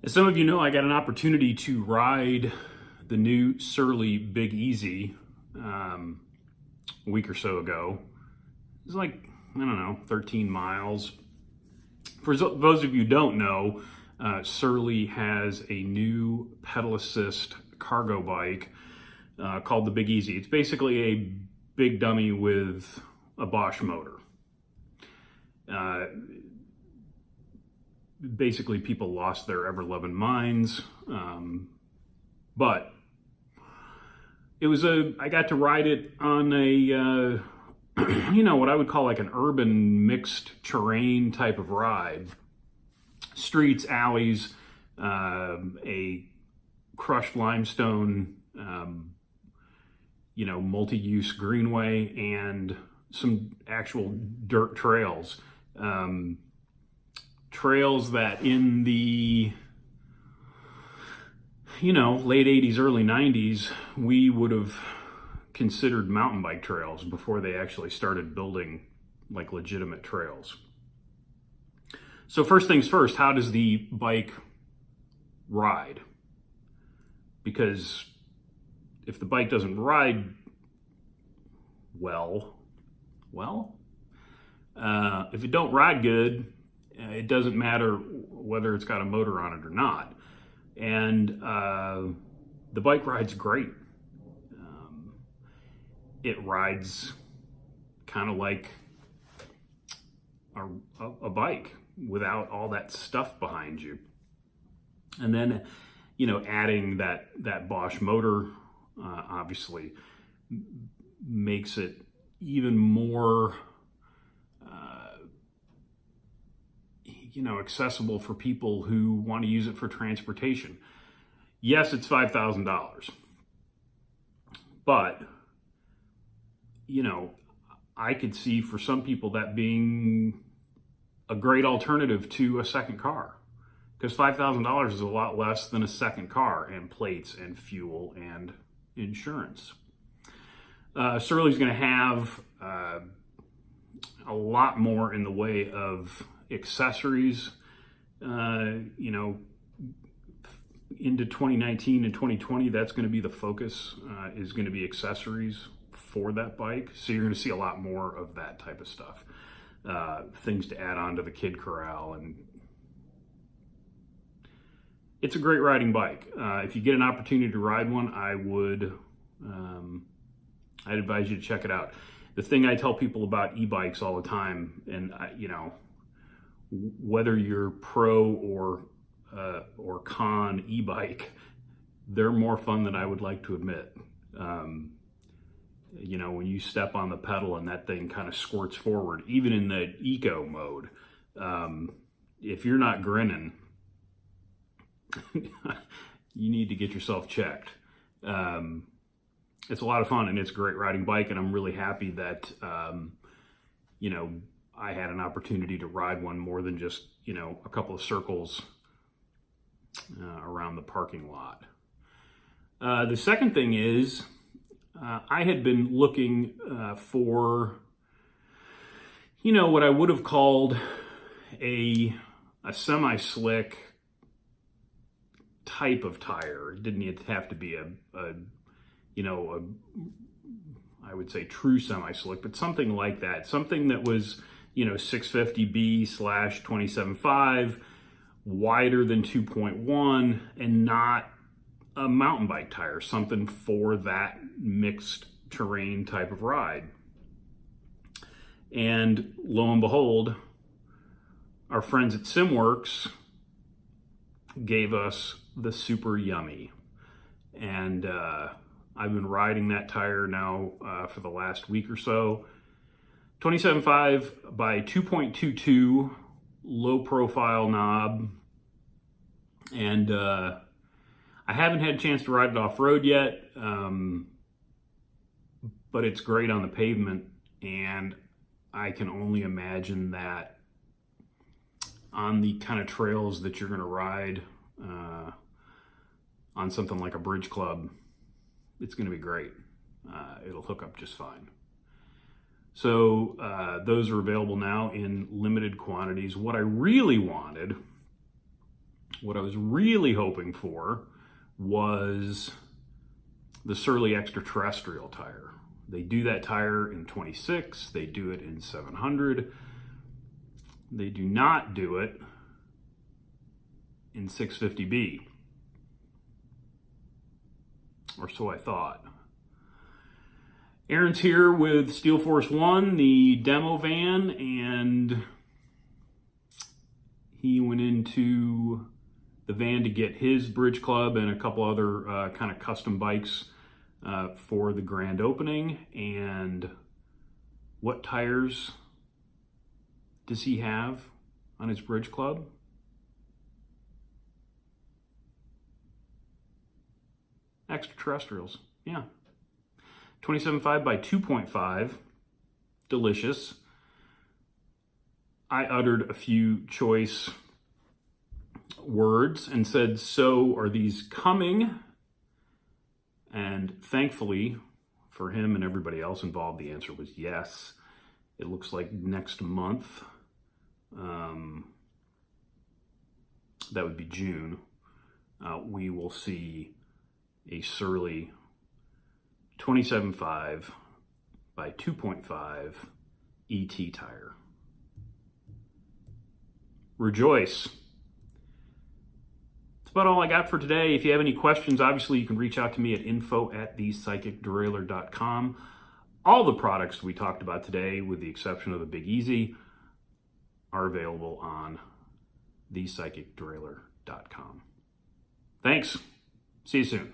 As some of you know, I got an opportunity to ride the new Surly Big Easy a week or so ago. It's like, I don't know, 13 miles. For those of you who don't know, Surly has a new pedal assist cargo bike called the Big Easy. It's basically a big dummy with a Bosch motor. Basically, people lost their ever-loving minds, but I got to ride it on a, what I would call like an urban mixed terrain type of ride. Streets, alleys, a crushed limestone, multi-use greenway, and some actual dirt trails. Trails that in the late 80s, early 90s, we would have considered mountain bike trails before they actually started building like legitimate trails. So first things first, how does the bike ride? Because if the bike doesn't ride well, if it don't ride good, it doesn't matter whether it's got a motor on it or not. And the bike rides great. It rides kind of like a bike without all that stuff behind you. And then, adding that Bosch motor obviously makes it even more accessible for people who want to use it for transportation. Yes, it's $5,000, but I could see for some people that being a great alternative to a second car, because $5,000 is a lot less than a second car and plates and fuel and insurance. Surly's going to have a lot more in the way of accessories, into 2019 and 2020, that's going to be the focus, is going to be accessories for that bike. So you're going to see a lot more of that type of stuff, things to add on to the kid corral. And it's a great riding bike. If you get an opportunity to ride one, I'd advise you to check it out. The thing I tell people about e-bikes all the time, and whether you're pro or con e-bike, they're more fun than I would like to admit. When you step on the pedal and that thing kind of squirts forward, even in the eco mode, if you're not grinning, you need to get yourself checked. It's a lot of fun and it's a great riding bike, and I'm really happy that I had an opportunity to ride one more than just a couple of circles around the parking lot. The second thing is I had been looking for what I would have called a semi-slick type of tire. It didn't have to be I would say true semi-slick, but something like that. Something that was 650B/27.5, wider than 2.1, and not a mountain bike tire, something for that mixed terrain type of ride. And lo and behold, our friends at SimWorks gave us the Super Yummy. And I've been riding that tire now for the last week or so. 27.5 by 2.22, low profile knob. And I haven't had a chance to ride it off-road yet, but it's great on the pavement, and I can only imagine that on the kind of trails that you're going to ride on something like a bridge club, it's going to be great. It'll hook up just fine. So those are available now in limited quantities. What I really wanted What I was really hoping for was the Surly Extraterrestrial tire. They do that tire in 26, they do it in 700. They do not do it in 650B. Or so I thought. Aaron's here with Steel Force One, the demo van, and he went into the van to get his Bridge Club and a couple other kind of custom bikes for the grand opening. And what tires does he have on his Bridge Club? Extraterrestrials, yeah. 27.5 by 2.5, delicious. I uttered a few choice words and said, so are these coming? And thankfully for him and everybody else involved, the answer was yes. It looks like next month, that would be June, we will see a Surly 27.5 by 2.5 ET tire. Rejoice. That's about all I got for today. If you have any questions, obviously you can reach out to me at info@thepsychicderailer.com. All the products we talked about today, with the exception of the Big Easy, are available on thepsychicderailer.com. Thanks. See you soon.